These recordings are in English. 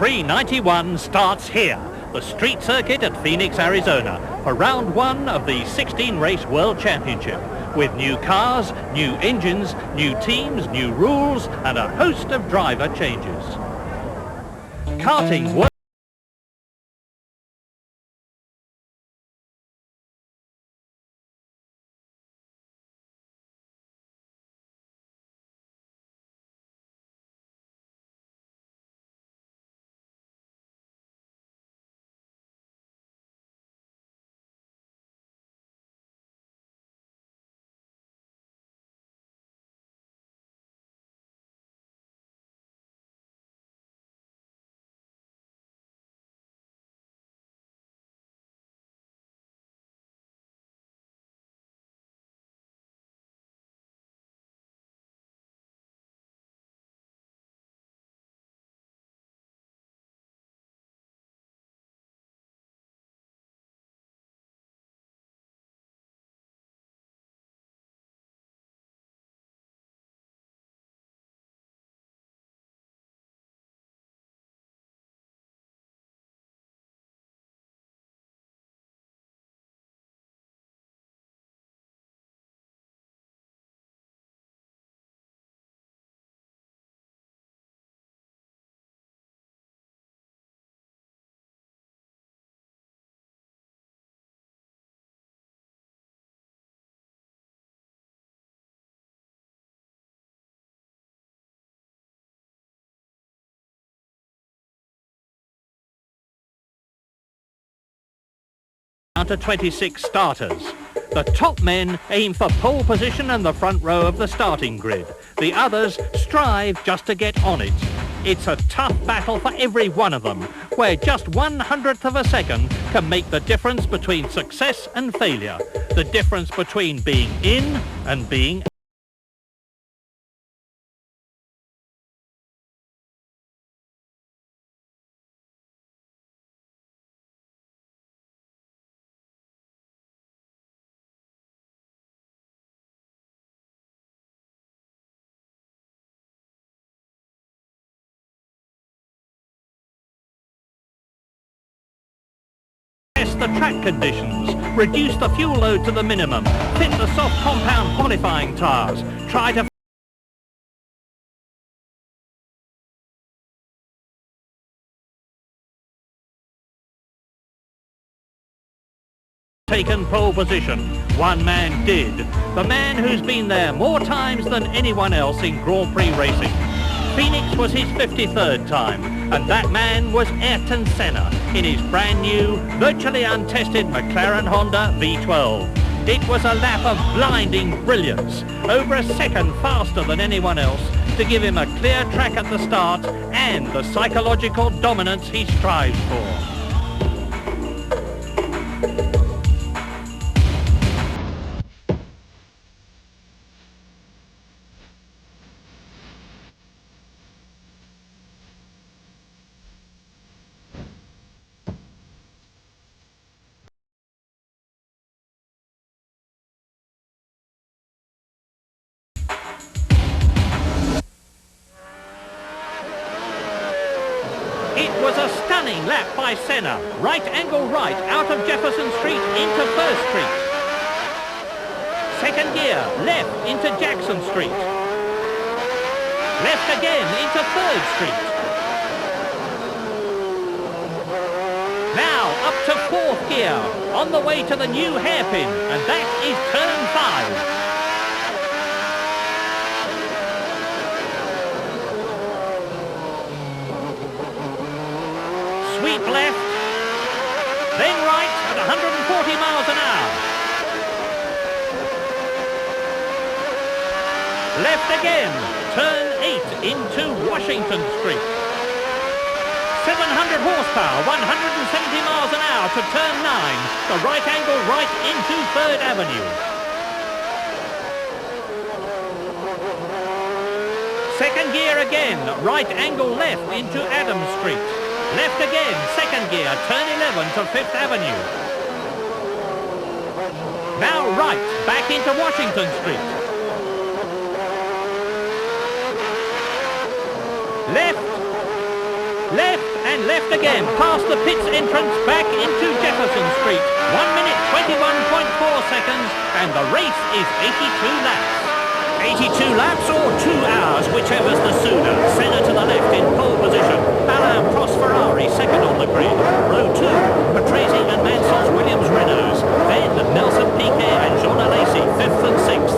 Prix 91 starts here, the street circuit at Phoenix, Arizona, for round one of the 16-race World Championship, with new cars, new engines, new teams, new rules, and a host of driver changes. Karting works down to 26 starters. The top men aim for pole position and the front row of the starting grid. The others strive just to get on it. It's a tough battle for every one of them, where just 1/100th of a second can make the difference between success and failure. The difference between being in and being out. Test the track conditions, reduce the fuel load to the minimum, fit the soft compound qualifying tyres, try to taken pole position. One man did. The man who's been there more times than anyone else in Grand Prix racing. Phoenix was his 53rd time, and that man was Ayrton Senna in his brand new, virtually untested McLaren Honda V12. It was a lap of blinding brilliance, over a second faster than anyone else, to give him a clear track at the start and the psychological dominance he strives for. It was a stunning lap by Senna. Right angle right out of Jefferson Street into First Street. Second gear left into Jackson Street. Left again into Third Street. Now up to fourth gear on the way to the new hairpin, and that is turn 5. Sweep left, then right at 140 miles an hour. Left again, turn 8 into Washington Street. 700 horsepower, 170 miles an hour to turn 9. The right angle right into 3rd Avenue. Second gear again, right angle left into Adams Street. Left again, second gear, turn 11 to 5th Avenue. Now right, back into Washington Street. Left, left and left again, past the pit's entrance, back into Jefferson Street. 1 minute, 21.4 seconds, and the race is 82 laps. 82 laps or 2 hours, whichever's the sooner. Senna to the left in pole position. Alain Prost Ferrari second on the grid. Row 2, Patrese and Mansell's Williams Renaults. Then Nelson Piquet and Jean Alesi, 5th and 6th.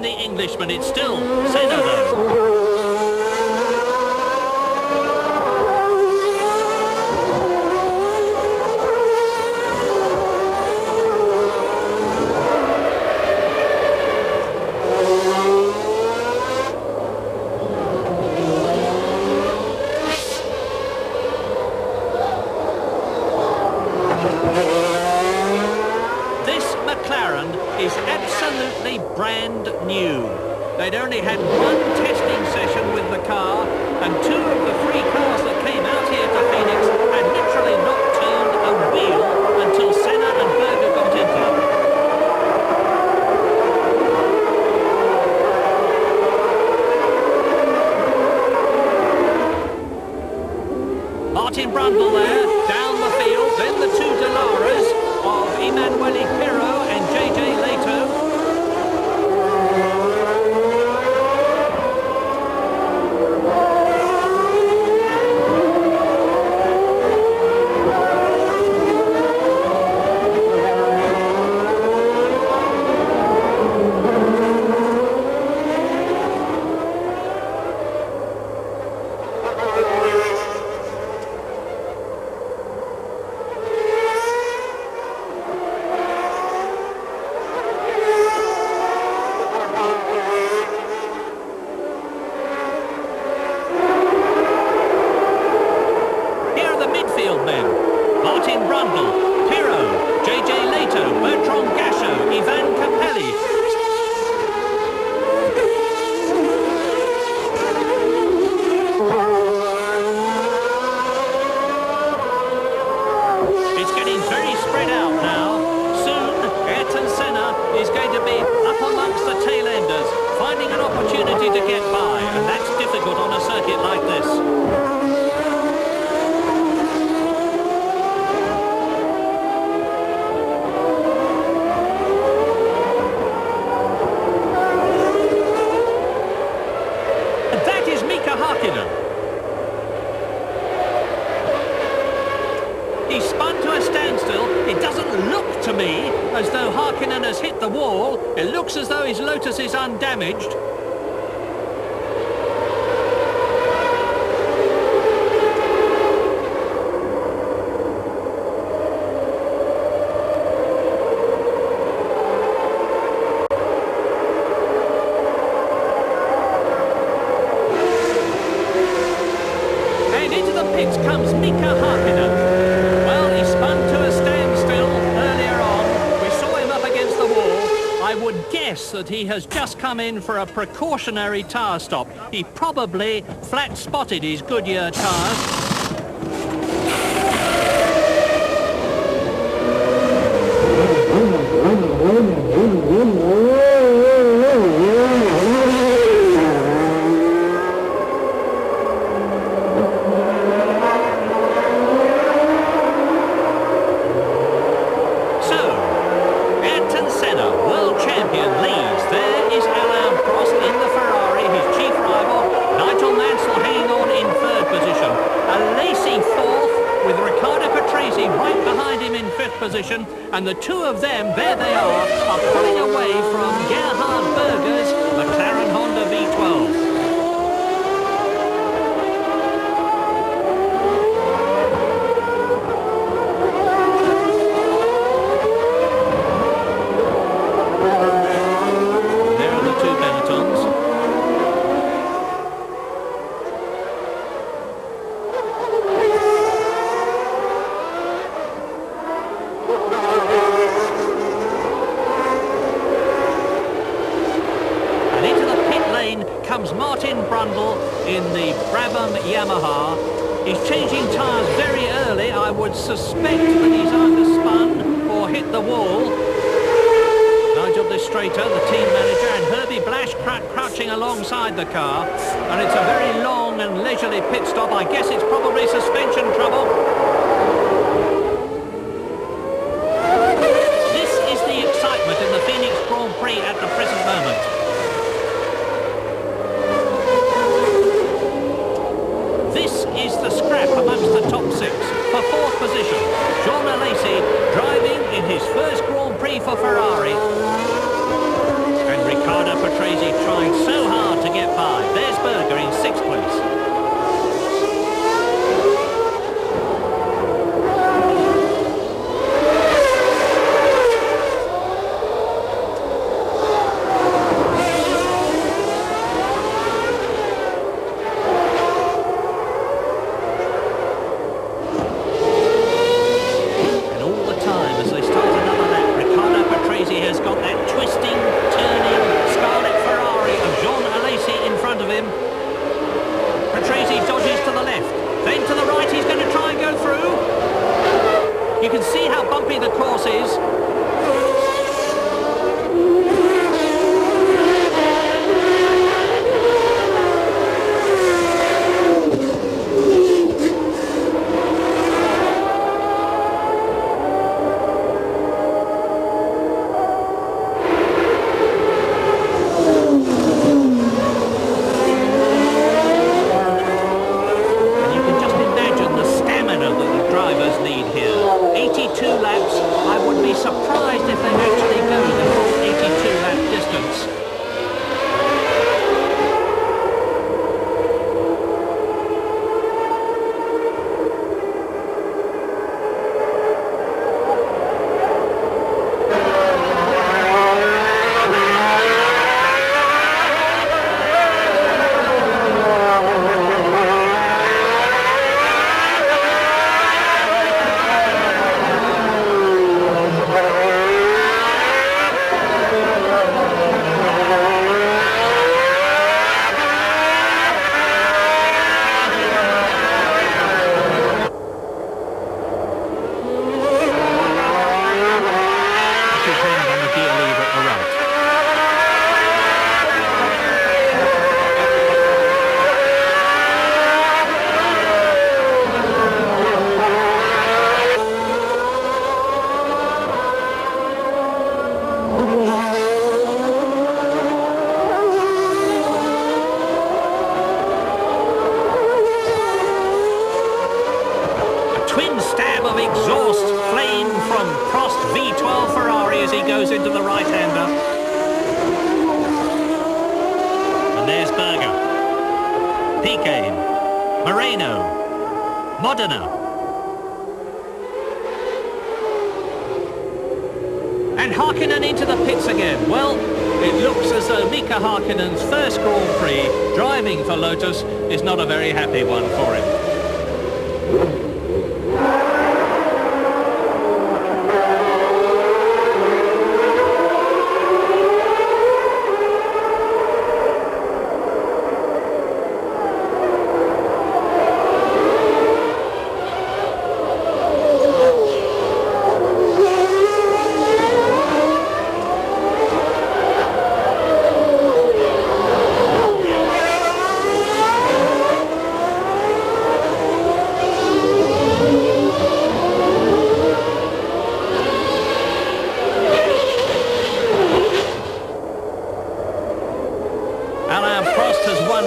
The Englishman, it's still Senna though. Is absolutely brand new. They'd only had one testing session with the car, and 2 of the 3 cars that came out here to Phoenix had literally not turned a wheel until Senna and Berger got into them. Martin Brundle there, down the field, then the 2 Delaras of Emanuele Pirro and JJ Leto. Raikkonen has hit the wall. It looks as though his Lotus is undamaged. And into the pits comes Mika Hakkinen. Well, he spun to a standstill earlier on. We saw him up against the wall. I would guess that he has just come in for a precautionary tyre stop. He probably flat-spotted his Goodyear tyres. Position, and the two of them, there they are pulling away from Gerhard Berger's McLaren Honda V12. There are the two Benettons. Comes Martin Brundle in the Brabham Yamaha. He's changing tyres very early. I would suspect that he's either spun or hit the wall. Nigel Distrater, the team manager, and Herbie Blash crouching alongside the car. And it's a very long and leisurely pit stop. I guess it's probably suspension trouble. This is the excitement in the Phoenix Grand Prix at the present moment. Is the scrap amongst the top six. For fourth position, Jean Alesi driving in his first Grand Prix for Ferrari. And Riccardo Patrese trying so hard to get by. There's Berger in sixth place. right-hander. And there's Berger, Piquet, Moreno, Modena. And Hakkinen into the pits again. Well, it looks as though Mika Hakkinen's first Grand Prix driving for Lotus is not a very happy one for him. Has won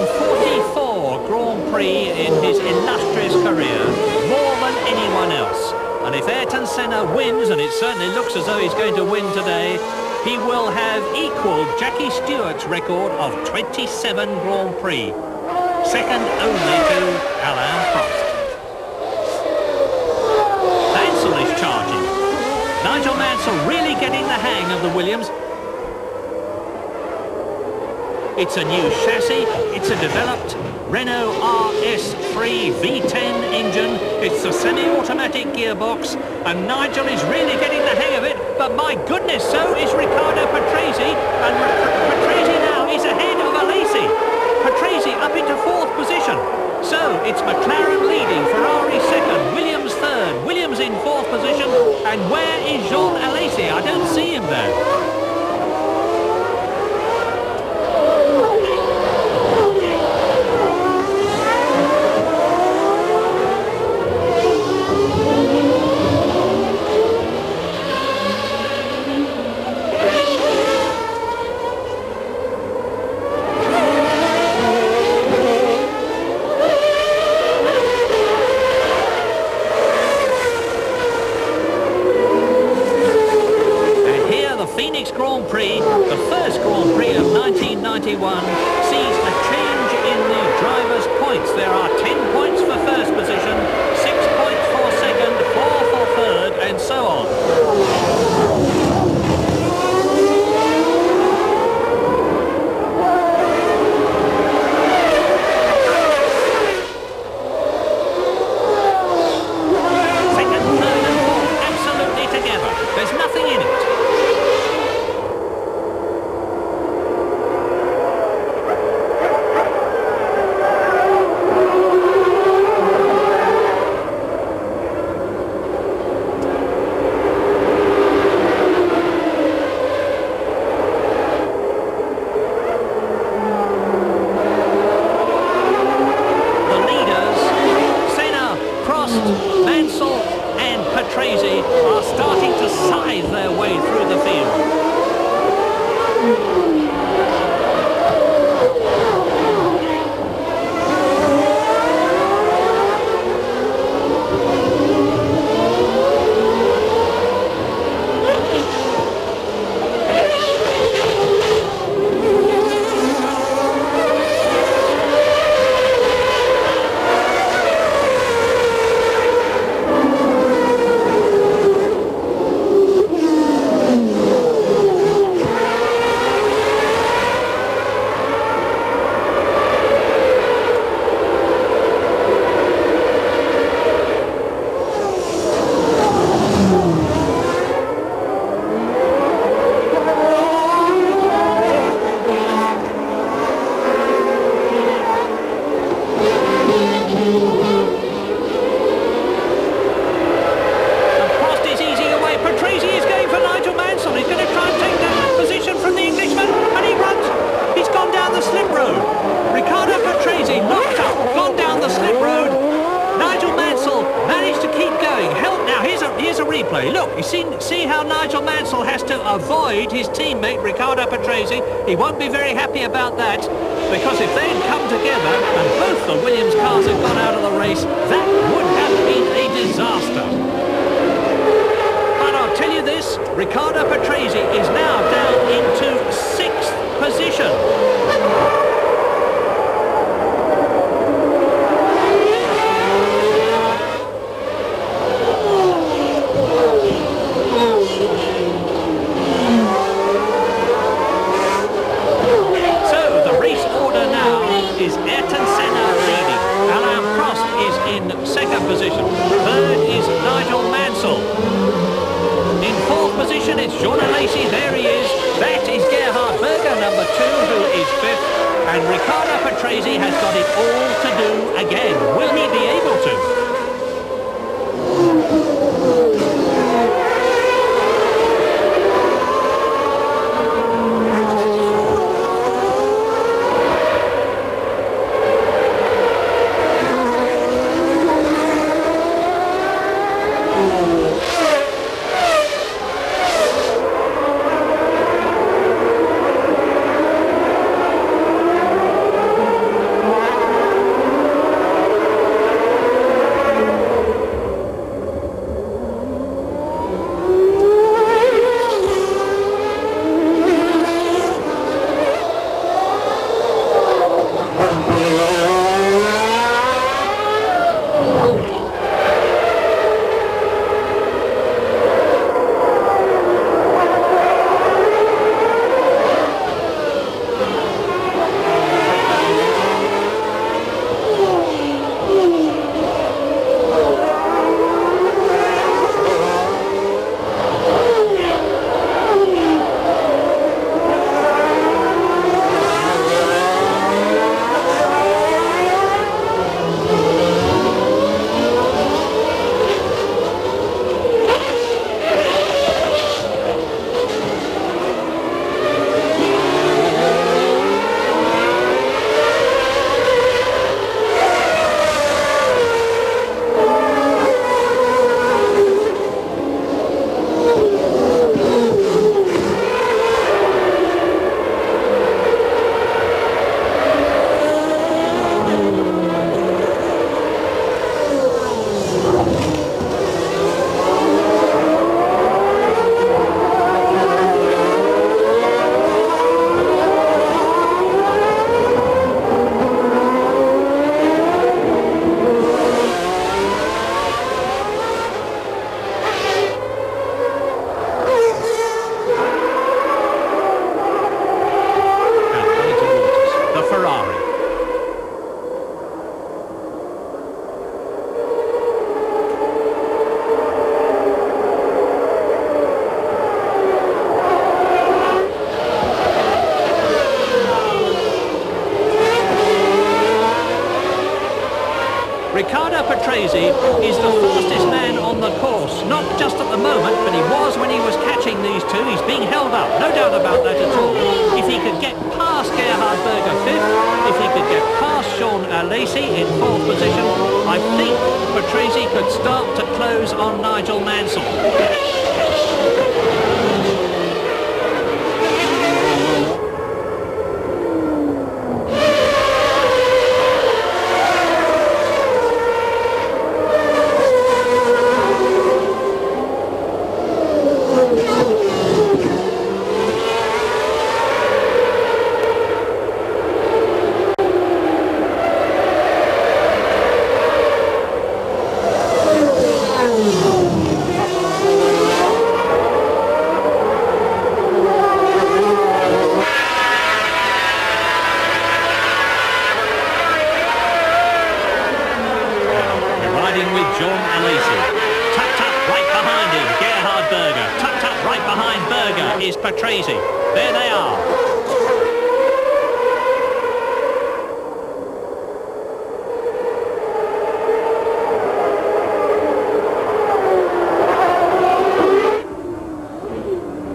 44 Grand Prix in his illustrious career, more than anyone else. And if Ayrton Senna wins, and it certainly looks as though he's going to win today, he will have equalled Jackie Stewart's record of 27 Grand Prix, second only to Alain Prost. Mansell is charging. Nigel Mansell really getting the hang of the Williams. It's a new chassis, it's a developed Renault RS3 V10 engine, it's a semi-automatic gearbox, and Nigel is really getting the hang of it, but my goodness, so is Riccardo Patrese, and Patrese now is ahead of Alesi. Patrese up into fourth position. So it's McLaren leading, Ferrari second, Williams third, Williams in fourth position, and where is Jean Alesi? I don't see him there. Grand Prix, the first Grand Prix of 1991, sees a change in the drivers' points. There are 10 points for first position, 6 points for second, 4 for third, and so on. Mansell and Patrese are starting to scythe their way through the field. Replay. Look, you see how Nigel Mansell has to avoid his teammate Riccardo Patrese. He won't be very happy about that, because if they'd come together and both the Williams cars had gone out of the race, that would have been a disaster. But I'll tell you this, Riccardo Patrese is now down into 6th position. Position. Third is Nigel Mansell. In 4th position it's John Lacey, there he is. That is Gerhard Berger, number 2, who is 5th. And Riccardo Patrese has got it all to do again. Will he be able to? Riccardo Patrese is the fastest man on the course, not just at the moment, but he was when he was catching these two. He's being held up, no doubt about that at all. If he could get past Gerhard Berger 5th, if he could get past Sean Lacey in 4th position, I think Patrese could start to close on Nigel Mansell. Is Patrese. There they are.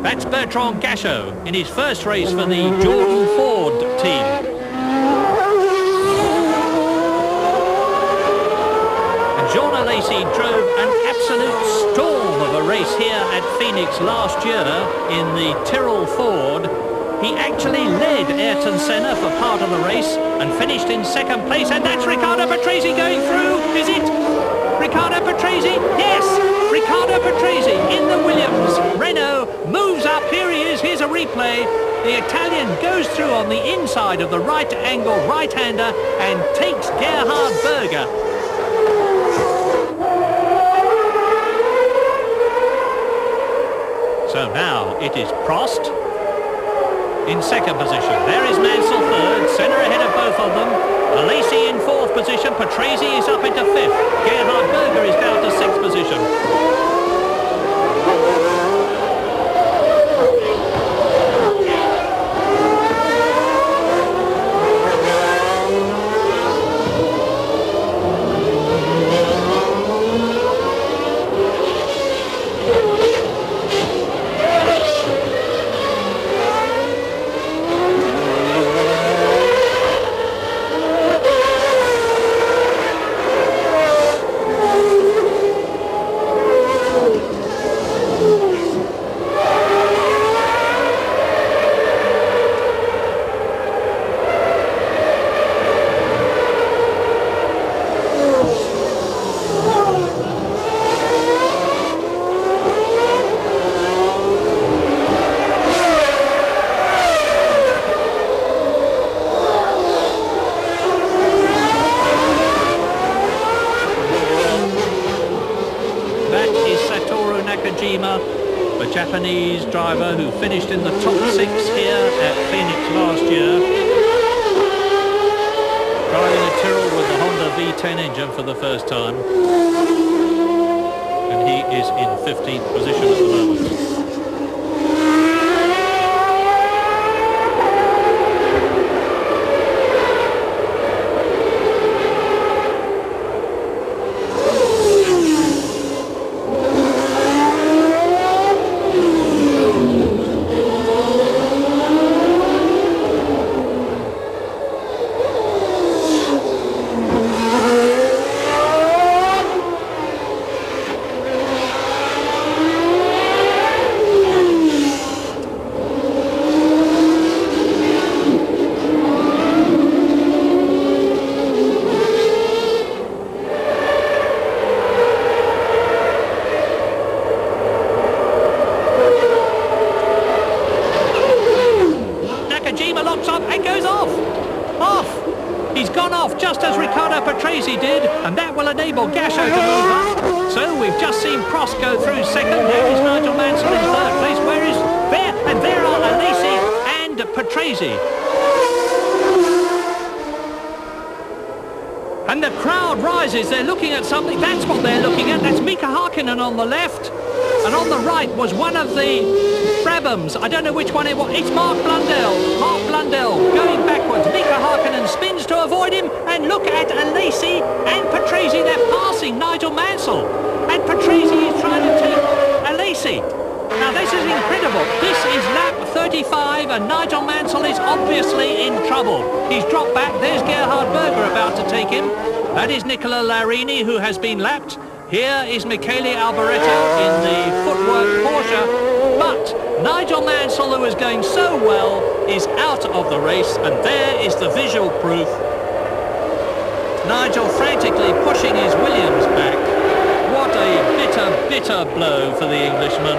That's Bertrand Gachot in his first race for the Jordan Ford team. And Jean Lacey drove an absolute storm of a race here at Phoenix last year in the Tyrrell Ford. He actually led Ayrton Senna for part of the race and finished in 2nd place, and that's Riccardo Patrese going through, is it? Riccardo Patrese, yes! Riccardo Patrese in the Williams. Renault moves up. Here he is. Here's a replay. The Italian goes through on the inside of the right angle right-hander and takes Gerhard Berger. So now it is Prost in second position. There is Mansell third, centre ahead of both of them. Alesi in fourth position. Patrese is up into fifth. Gerhard Berger is down to sixth position. The Japanese driver who finished in the top 6 here at Phoenix last year, driving a Tyrrell with the Honda V10 engine for the first time, and he is in 15th position at the moment. He's gone off just as Riccardo Patrese did, and that will enable Gasho to move up. So we've just seen Prost go through second. There is Nigel Mansell in third place. Where is there? And there are Alesi and Patrese. And the crowd rises. They're looking at something. That's what they're looking at. That's Mika Hakkinen on the left. And on the right was one of the Brabhams. I don't know which one it was. It's Mark Blundell. Mark Blundell going backwards. Mika Hakkinen spins to avoid him. And look at Alesi and Patrese. They're passing Nigel Mansell. And Patrese is trying to take Alesi. Now this is incredible. This is lap 35 and Nigel Mansell is obviously in trouble. He's dropped back. There's Gerhard Berger about to take him. That is Nicola Larini who has been lapped. Here is Michele Alboreto in the footwork Porsche. But Nigel Mansell, who is going so well, is out of the race. And there is the visual proof. Nigel frantically pushing his Williams back. What a bitter, bitter blow for the Englishman.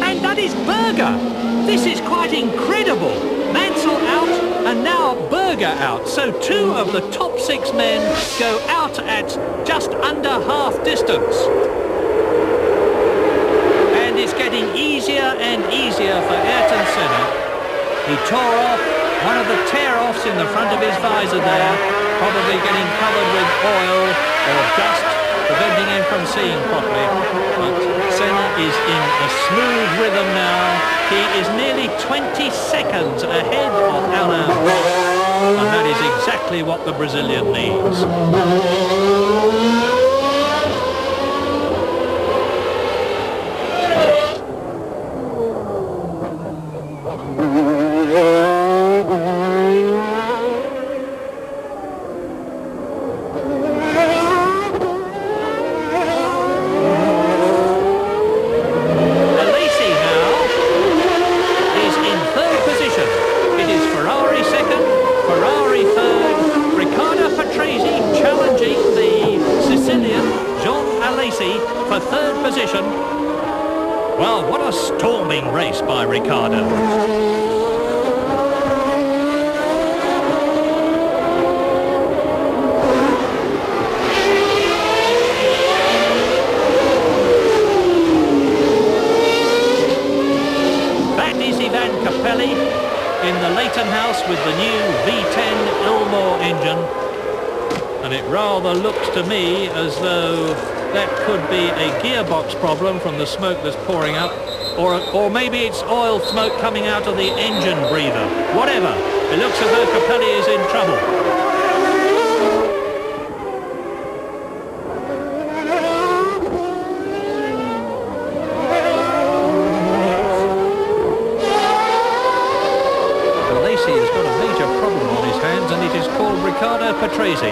And that is Berger. This is quite incredible. Mansell out and now Berger out. So 2 of the top 6 men go out at just under half distance. And it's getting easier and easier for Ayrton Senna. He tore off one of the tear-offs in the front of his visor there, probably getting covered with oil or dust, preventing him from seeing properly. But Senna is in a smooth rhythm now. He is nearly 20 seconds ahead of Alain Prost, and that is exactly what the Brazilian needs. Position. position. Well, what a storming race by Ricciardo. In the Leighton house with the new V10 Ilmore engine, and it rather looks to me as though that could be a gearbox problem from the smoke that's pouring up, or maybe it's oil smoke coming out of the engine breather. Whatever, it looks as though Capelli is in trouble. Patrese.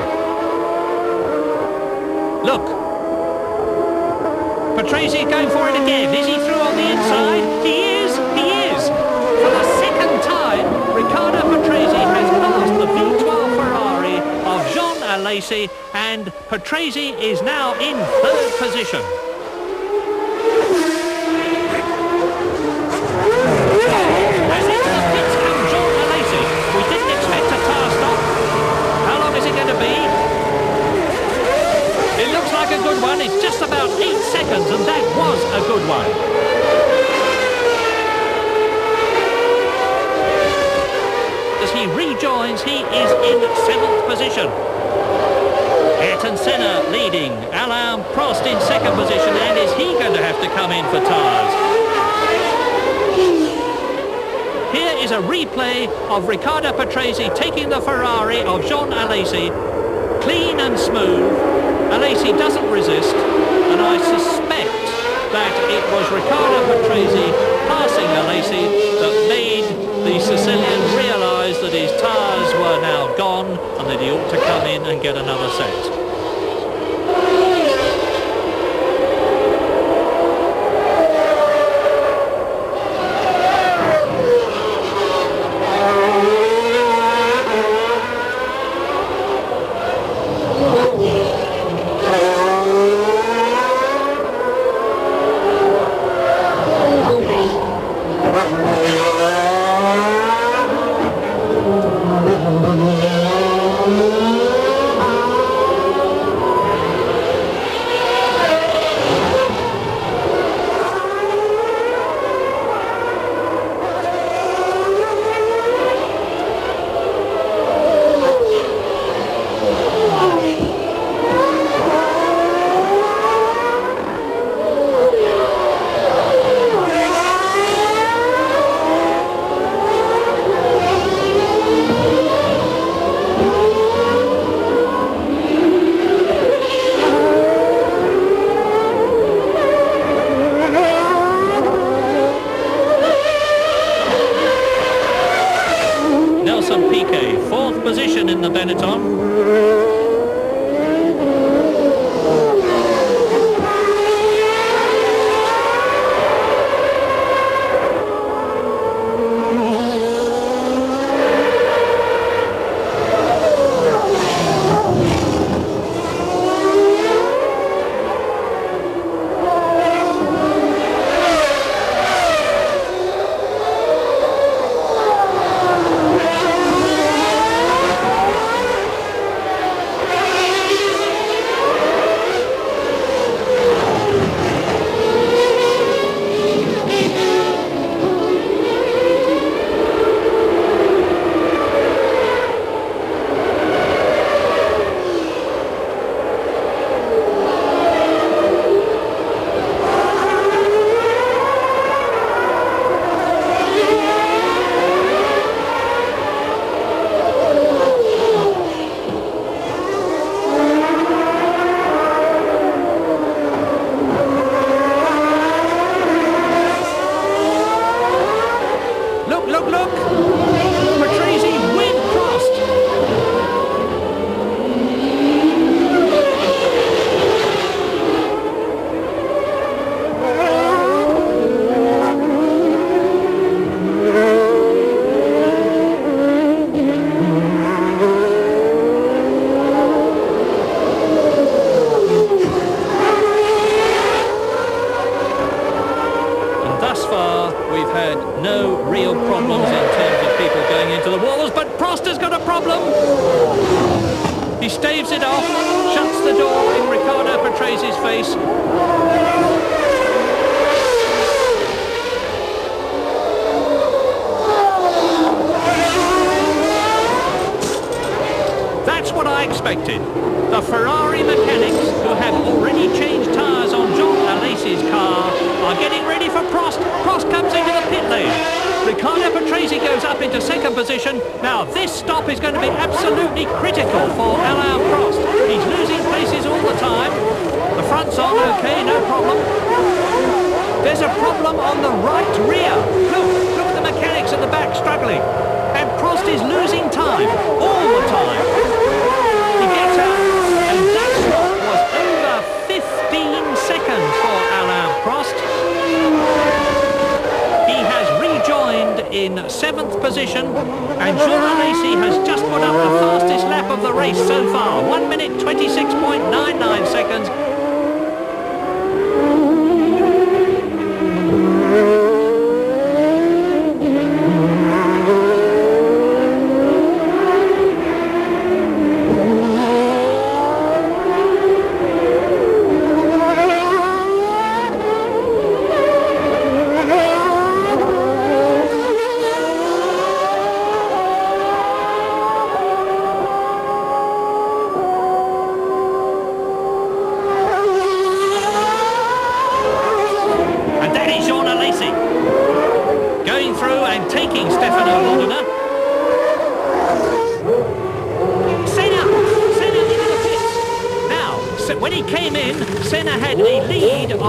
Look. Patrese going for it again. Is he through on the inside? He is. He is. For the second time, Riccardo Patrese has passed the V12 Ferrari of Jean Alesi, and Patrese is now in third position. As into the pits comes Jean Alesi. We didn't expect a tyre stop. How long is it going to be? It looks like a good one. It's just about 8 seconds, and that was a good one. As he rejoins, he is in 7th position. Ayrton Senna leading. Alain Prost in 2nd position, and is he going to have to come in for tyres? Here is a replay of Riccardo Patrese taking the Ferrari of Jean Alesi, clean and smooth. Alesi doesn't resist, and I suspect that it was Riccardo Patrese passing Alesi that made the Sicilian realise that his tyres were now gone and that he ought to come in and get another set. Fourth position in the Benetton. shuts the door in Riccardo Patresi's face. That's what I expected. The Ferrari mechanics, who have already changed tyres on John Alesi's car, are getting ready for Prost. Prost comes into the pit lane. Riccardo Patresi goes up into second position. Now this stop is going to be absolutely critical for Alain Prost. He's losing places all the time. The front's on, okay, no problem. There's a problem on the right rear. Look at the mechanics at the back struggling. And Prost is losing time, all the time. He gets out, and that stop was over 15 seconds for Alain Prost. He has rejoined in 7th position, and Jean Alesi has just put up the fastest lap of the race so far, 1 minute 26.99 seconds. When he came in, Senna had a lead of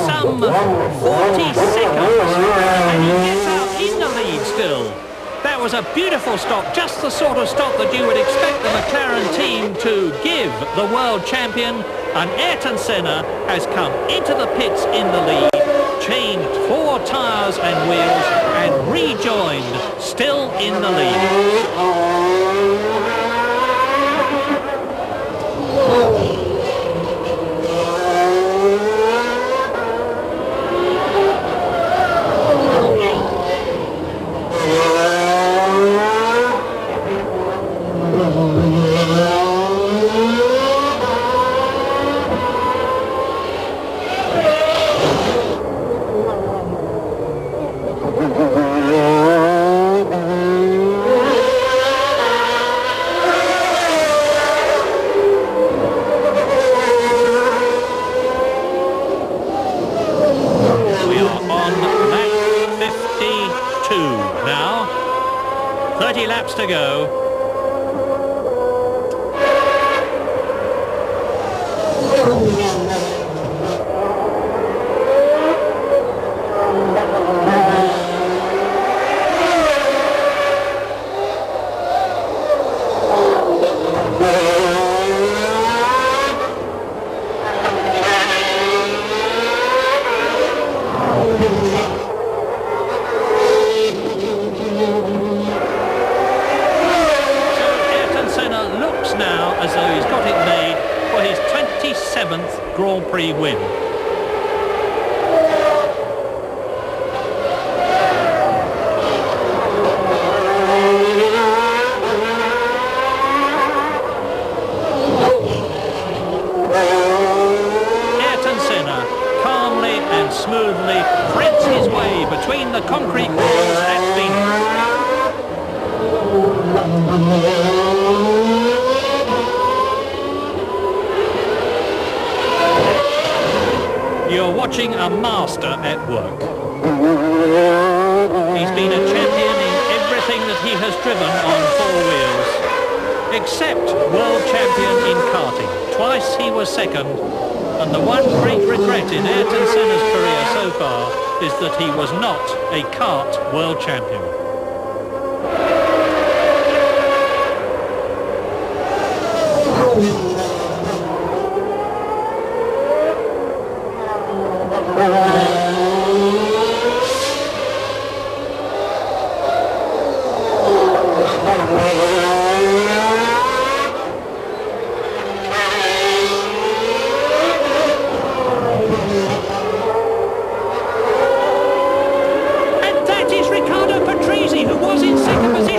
some 40 seconds, and he gets out in the lead still. That was a beautiful stop, just the sort of stop that you would expect the McLaren team to give the world champion. And Ayrton Senna has come into the pits in the lead, changed 4 tyres and wheels, and rejoined, still in the lead. Now, 30 laps to go. Now as though he's got it made for his 27th Grand Prix win. Ayrton Senna calmly and smoothly threads his way between the concrete walls at Phoenix. You're watching a master at work. He's been a champion in everything that he has driven on 4 wheels, except world champion in karting. Twice he was second, and the one great regret in Ayrton Senna's career so far is that he was not a kart world champion. And that is Riccardo Patresi, who was in second position.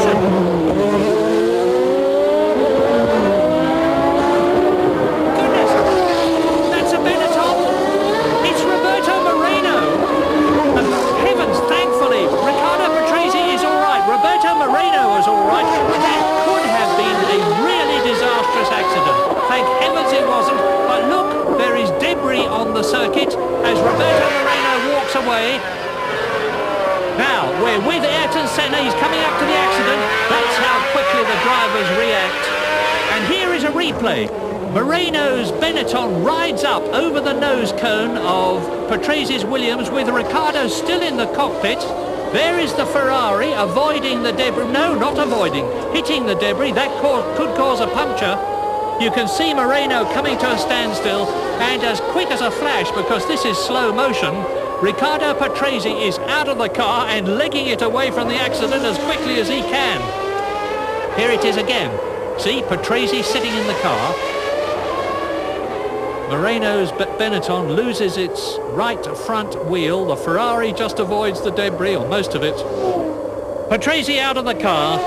wasn't. But look, there is debris on the circuit as Roberto Moreno walks away. Now, we're with Ayrton Senna. He's coming up to the accident. That's how quickly the drivers react. And here is a replay. Moreno's Benetton rides up over the nose cone of Patrice's Williams with Ricciardo still in the cockpit. There is the Ferrari avoiding the debris. No, not avoiding. Hitting the debris. That could cause a puncture. You can see Moreno coming to a standstill, and as quick as a flash, because this is slow motion, Riccardo Patrese is out of the car and legging it away from the accident as quickly as he can. Here it is again. See, Patrese sitting in the car. Moreno's Benetton loses its right front wheel. The Ferrari just avoids the debris, or most of it. Patrese out of the car.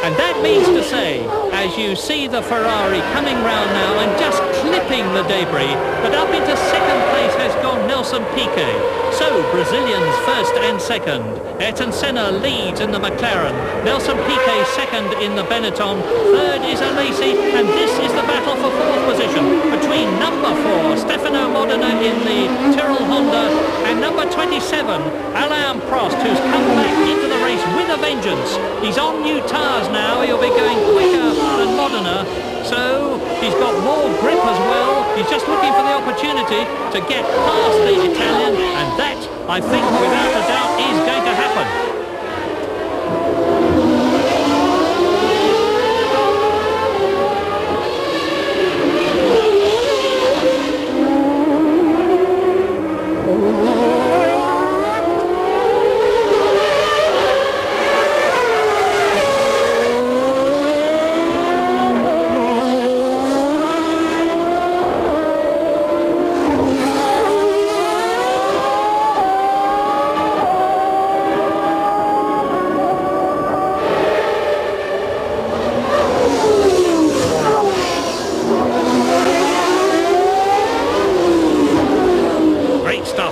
And that means to say, as you see the Ferrari coming round now and just clipping the debris, that up into second place has gone Nelson Piquet. So, Brazilians first and second. Ayrton Senna leads in the McLaren. Nelson Piquet second in the Benetton. Third is Alesi, and this is the battle for fourth position between number 4, Stefano Modena in the Tyrrell Honda, and number 27, Alain Prost, who's come back into the race with a vengeance. He's on new tyres now. He'll be going quicker than Modena, so he's got more grip as well. He's just looking for the opportunity to get past the Italian, and that, I think, without a doubt, is going to happen.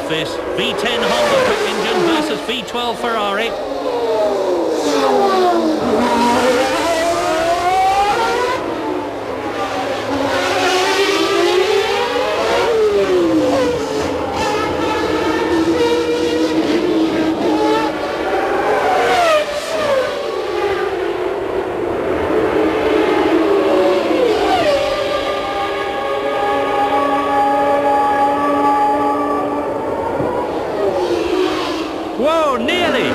This V10 Honda quick engine versus V12 Ferrari. Whoa, nearly!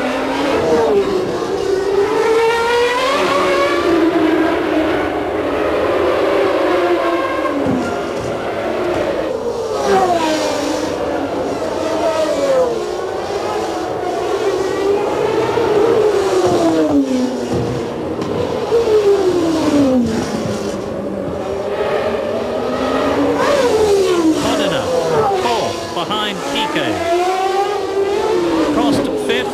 Modena, fourth, behind Piquet. Prost fifth.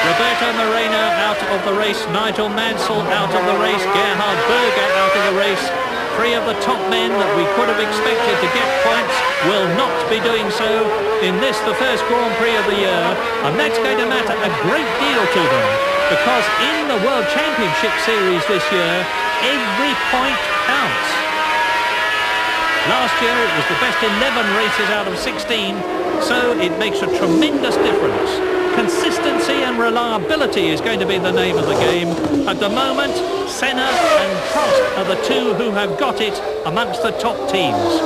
Roberto Moreno out of the race, Nigel Mansell out of the race, Gerhard Berger out of the race. Three of the top men that we could have expected to get points will not be doing so in this, the first Grand Prix of the year, and that's going to matter a great deal to them. Because in the World Championship Series this year, every point counts. Last year it was the best 11 races out of 16, so it makes a tremendous difference. Consistency and reliability is going to be the name of the game. At the moment, Senna and Prost are the two who have got it amongst the top teams.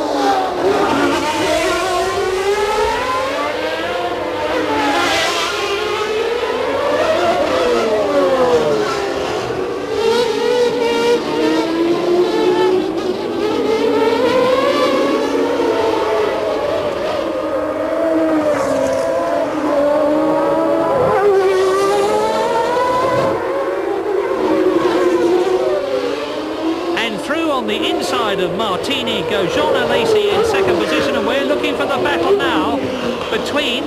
On the inside of Martini goes Jean Alesi in second position, and we're looking for the battle now between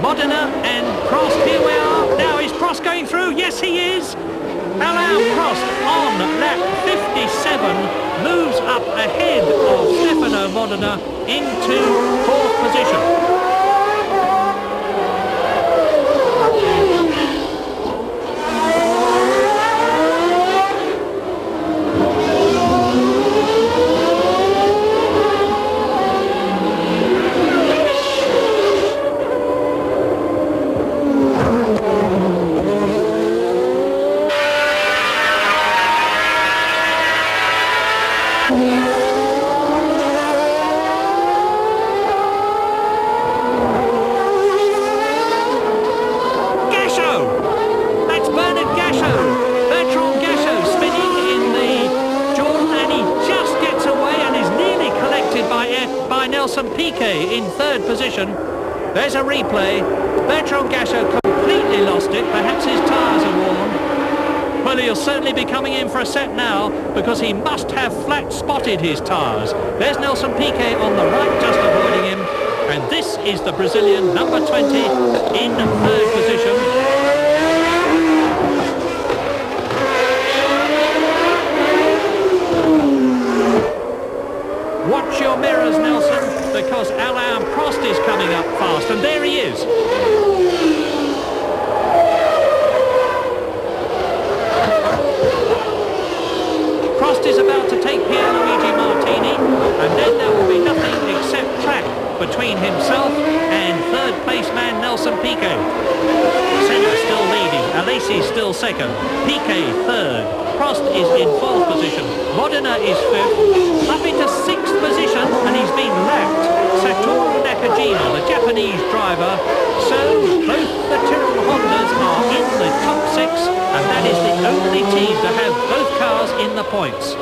Modena and Prost. Here we are. Now is Prost going through? Yes, he is. Alain Prost on lap 57 moves up ahead of Stefano Modena into fourth position. Piquet in third position. There's a replay. Bertrand Gachot completely lost it. Perhaps his tyres are worn. Well, he'll certainly be coming in for a set now because he must have flat spotted his tyres. There's Nelson Piquet on the right, just avoiding him. And this is the Brazilian number 20 in third position. Watch your mirrors, Nelson, because Alain Prost is coming up fast, and there he is. Prost is about to take Pierluigi Martini, and then there will be nothing except track between himself and third place man Nelson Piquet. Senna still leading, Alesi still second, Piquet third, Prost is in fourth position, Modena is fifth, up into sixth position, and he's been lapped. Satoru Nakajima, the Japanese driver. So both the Tyrrell Hondas are in the top six, and that is the only team to have both cars in the points.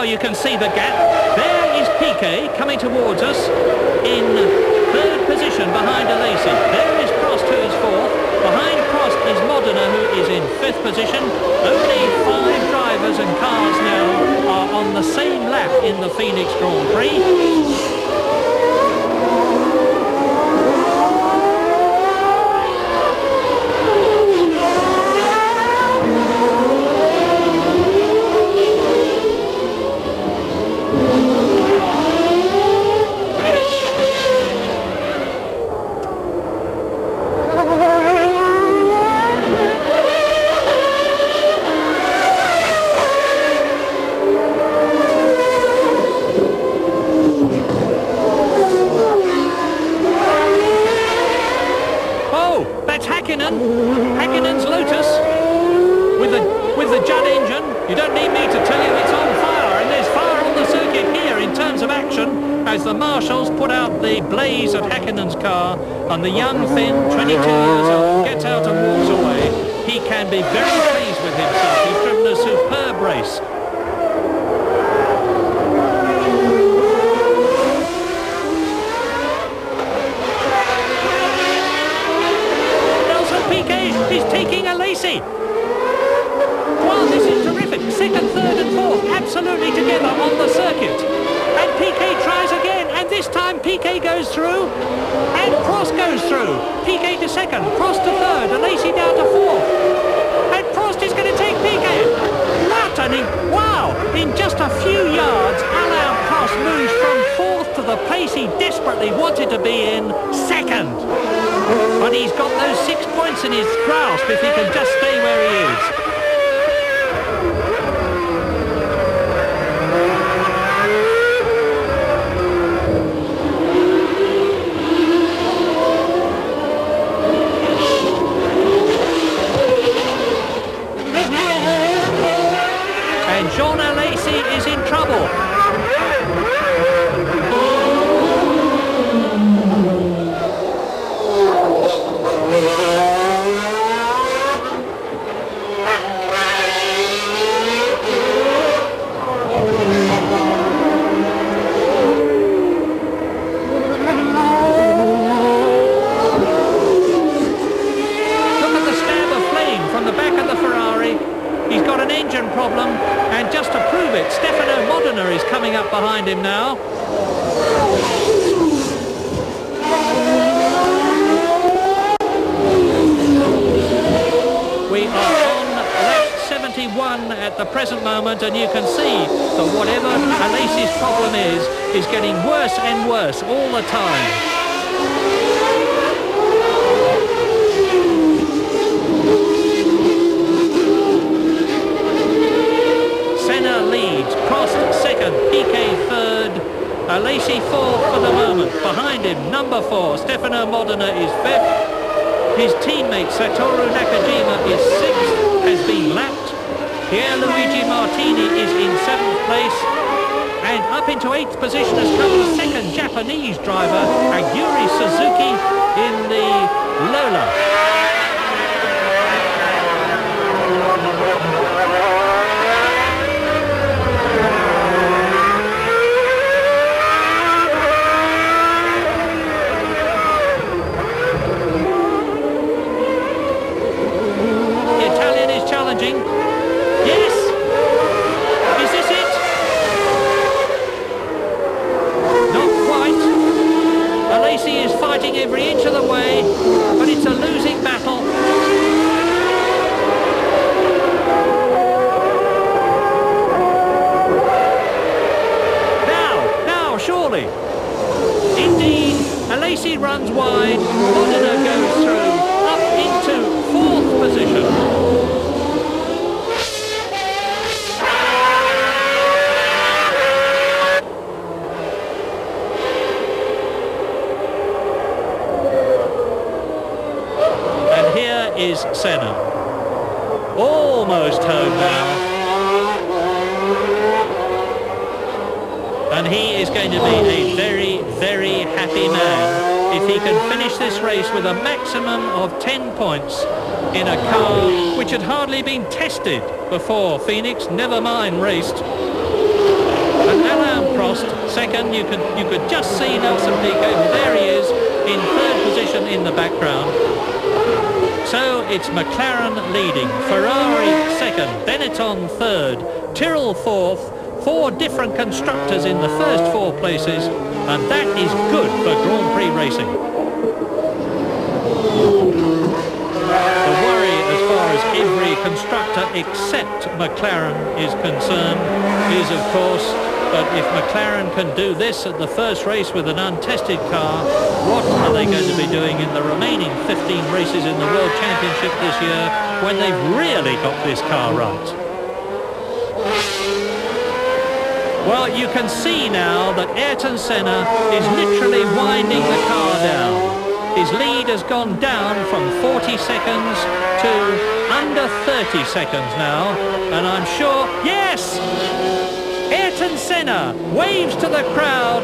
You can see the gap. There is Piquet coming towards us in third position behind Alesi. There is Prost, who is fourth. Behind Prost is Modena, who is in fifth position. Only 5 drivers and cars now are on the same lap in the Phoenix Grand Prix. Häkkinen's Lotus with the Judd engine. You don't need me to tell you it's on fire, and there's fire on the circuit here in terms of action as the marshals put out the blaze at Häkkinen's car, and the young Finn, 22 years old, gets out and walks away. He can be very pleased with himself. He's driven a superb race. He's taking Alesi. Wow, this is terrific. Second, third and fourth, absolutely together on the circuit. And Piquet tries again, and this time Piquet goes through, and Prost goes through. Piquet to second, Prost to third, Alesi down to fourth. And Prost is going to take Piquet. Wow, in just a few yards, Alain Prost moves from fourth to the place he desperately wanted to be in, second. But he's got those 6 points in his grasp if he can just stay where he is. And Jean Alesi is in trouble. behind him now. We are on lap 71 at the present moment, and you can see that whatever Alesi's problem is getting worse and worse all the time. Senna leads, Prost second, Piquet third, Alesi fourth for the moment. Behind him, number 4, Stefano Modena is fifth. His teammate Satoru Nakajima is 6th, has been lapped. Pierluigi Martini is in 7th place. And up into 8th position has come the second Japanese driver, Aguri Suzuki, in the Lola. Yes! Is this it? Not quite. Alesi is fighting every inch of the way, but it's a losing battle. Now, surely. Indeed, Alesi runs wide, Modena goes through, up into 4th position. Is Senna. Almost home now. And he is going to be a very, very happy man if he can finish this race with a maximum of 10 points in a car which had hardly been tested before Phoenix, never mind raced. And Alain Prost, second, you could just see Nelson Piquet, there he is, in 3rd position in the background. So it's McLaren leading, Ferrari second, Benetton third, Tyrrell fourth, 4 different constructors in the first 4 places, and that is good for Grand Prix racing. The worry as far as every constructor except McLaren is concerned is, of course, that if McLaren can do this at the first race with an untested car, what are they going to be doing in the remaining 15 races in the World Championship this year when they've really got this car right? Well, you can see now that Ayrton Senna is literally winding the car down. His lead has gone down from 40 seconds to under 30 seconds now, and I'm sure, yes! Ayrton Senna waves to the crowd,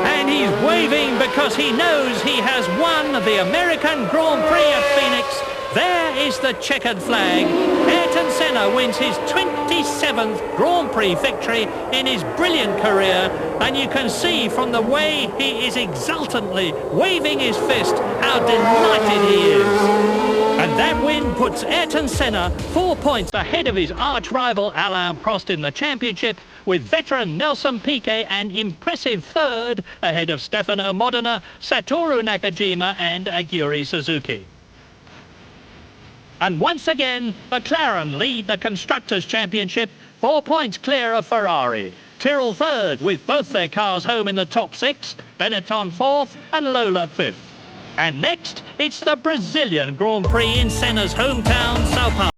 and he's waving because he knows he has won the American Grand Prix at Phoenix. There is the checkered flag. Ayrton Senna wins his 27th Grand Prix victory in his brilliant career, and you can see from the way he is exultantly waving his fist how delighted he is. And that win puts Ayrton Senna 4 points ahead of his arch-rival Alain Prost in the championship, with veteran Nelson Piquet an impressive 3rd ahead of Stefano Modena, Satoru Nakajima and Aguri Suzuki. And once again, McLaren lead the Constructors' Championship, 4 points clear of Ferrari. Tyrrell 3rd with both their cars home in the top 6, Benetton 4th and Lola 5th. And next, it's the Brazilian Grand Prix in Senna's hometown, Sao Paulo.